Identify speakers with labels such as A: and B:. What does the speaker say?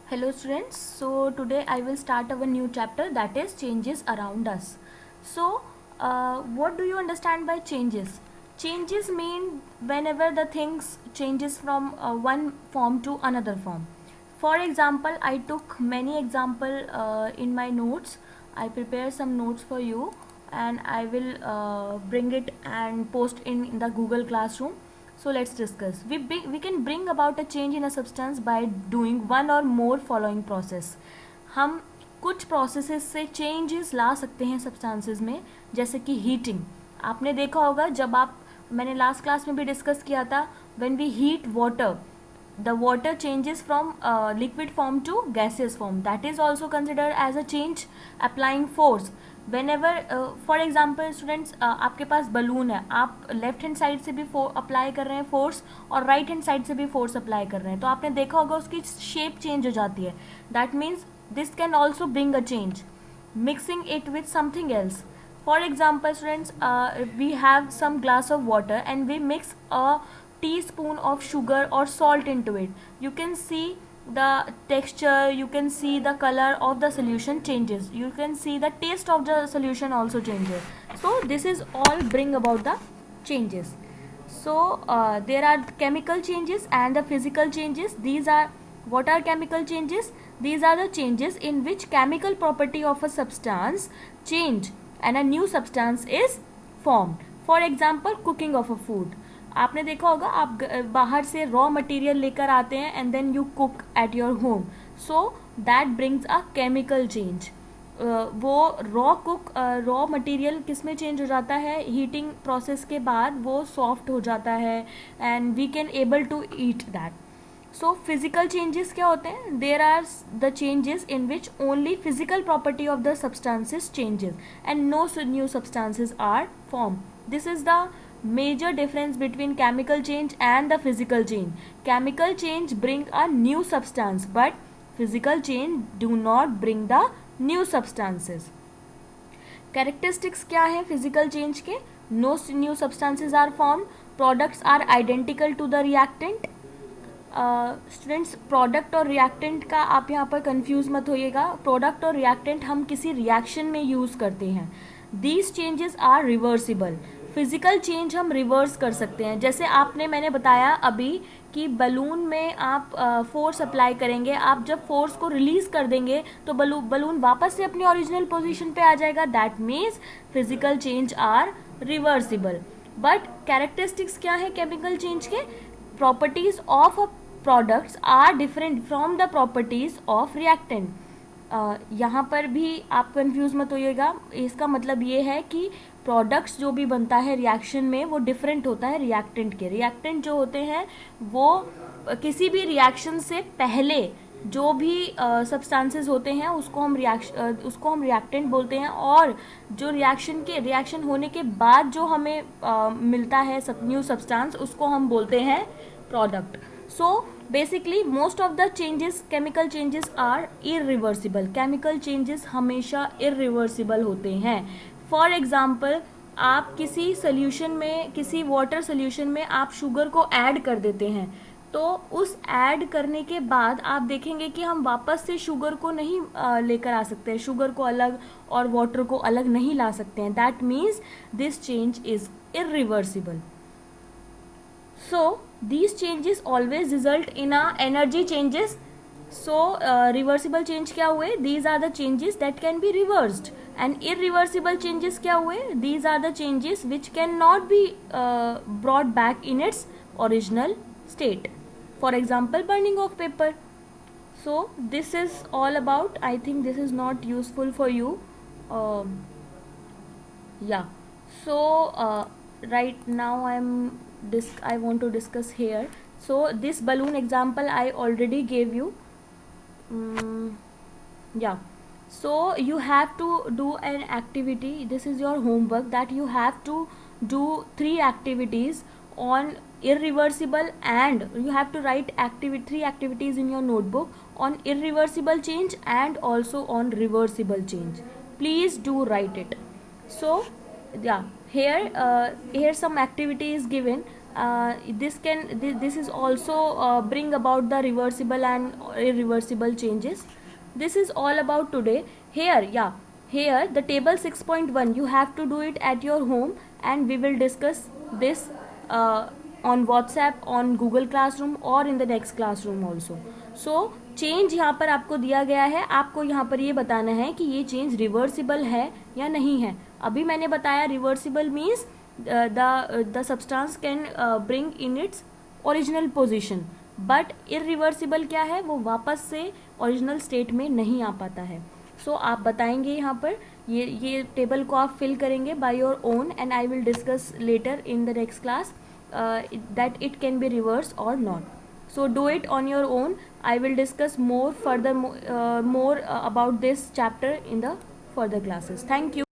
A: Hello students, so today I will start our new chapter, that is changes around us. So what do you understand by changes? Changes mean whenever the things changes from one form to another form. For example, I took many example in my notes. I prepare some notes for you and I will bring it and post in the Google Classroom. So let's discuss. We can bring about a change in a substance by doing one or more following process. हम कुछ processes से changes ला सकते हैं substances में, जैसे कि heating. आपने देखा होगा जब आप, मैंने लास्ट क्लास में भी डिस्कस किया था, when we heat water the water changes from liquid form to gaseous form. That is also considered as a change. Applying force, whenever for example students, आपके पास बलून है, आप लेफ्ट हैंड साइड से भी apply कर रहे हैं force और right hand side से भी फोर्स अप्लाई कर रहे हैं, तो आपने देखा होगा उसकी शेप चेंज हो जाती है. That means this can also bring a change. Mixing it with something else. For example students, we have some glass of water and we mix a teaspoon of sugar or salt into it. You can see the texture, you can see the color of the solution changes, you can see the taste of the solution also changes. So this is all bring about the changes. So there are chemical changes and the physical changes. These are, what are chemical changes? These are the changes in which chemical property of a substance change and a new substance is formed. For example, cooking of a food. आपने देखा होगा, आप बाहर से raw material लेकर आते हैं and then you cook at your home, so that brings a chemical change. वो रॉ मटेरियल किस में चेंज हो जाता है? हीटिंग प्रोसेस के बाद वो सॉफ्ट हो जाता है and we can able to eat that. So physical changes क्या होते हैं? There are the changes in which only physical property of the substances changes and no new substances are form. This is the major difference between chemical change and the physical change. Chemical change bring a new substance, but physical change do not bring the new substances. Characteristics क्या है physical change के? No new substances are formed. Products are identical to the reactant. Students, product और reactant का आप यहाँ पर confuse मत होइएगा. Product और रिएक्टेंट हम किसी रिएक्शन में यूज़ करते हैं. These changes are reversible. Physical change हम रिवर्स कर सकते हैं. जैसे मैंने बताया अभी कि बलून में आप फोर्स अप्लाई करेंगे, आप जब फोर्स को रिलीज कर देंगे तो बलून वापस से अपनी ओरिजिनल पोजीशन पे आ जाएगा. That means physical change are reversible. But characteristics क्या है केमिकल चेंज के? Properties of a products are different from the properties of reactant. यहाँ पर भी आप कंफ्यूज मत होइएगा. इसका मतलब ये है कि प्रोडक्ट्स जो भी बनता है रिएक्शन में वो डिफरेंट होता है रिएक्टेंट के. रिएक्टेंट जो होते हैं वो किसी भी रिएक्शन से पहले जो भी सब्सटेंसेस होते हैं उसको हम रिएक्टेंट बोलते हैं, और जो रिएक्शन होने के बाद जो हमें मिलता है न्यू सब्सटेंस उसको हम बोलते हैं product. So basically most of the changes, chemical changes are irreversible. Chemical changes हमेशा इरिवर्सिबल होते हैं. फॉर एग्जाम्पल, आप किसी सोल्यूशन में, किसी वाटर सोल्यूशन में आप शुगर को ऐड कर देते हैं, तो उस ऐड करने के बाद आप देखेंगे कि हम वापस से शुगर को नहीं लेकर आ सकते हैं. शुगर को अलग और वाटर को अलग नहीं ला सकते हैं. That means this change is irreversible. So these changes always result in a energy changes. So reversible change क्या हुए? These are the changes that can be reversed. And irreversible changes क्या हुए? These are the changes which cannot be brought back in its original state. For example, burning of paper. So this is all about. I think this is not useful for you. Yeah. So right now I want to discuss here. So this balloon example I already gave you. Yeah. So you have to do an activity. This is your homework, that you have to do 3 activities on irreversible, and you have to write 3 activities in your notebook on irreversible change and also on reversible change. Please do write it. So yeah, here some activity is given. this is also bring about the reversible and irreversible changes. This is all about today. Here the table 6.1, you have to do it at your home, and we will discuss this on WhatsApp, on Google Classroom और in the next classroom also. So change यहाँ पर आपको दिया गया है, आपको यहाँ पर ये बताना है कि ये चेंज रिवर्सिबल है या नहीं है. अभी मैंने बताया reversible means the substance can bring in its original position, but irreversible क्या है, वो वापस से ओरिजिनल स्टेट में नहीं आ पाता है. सो आप बताएंगे यहाँ पर, ये टेबल को आप फिल करेंगे by your own, and I will discuss later in the next class that it can be reversed or not. So do it on your own. I will discuss more about this chapter in the further classes. Thank you.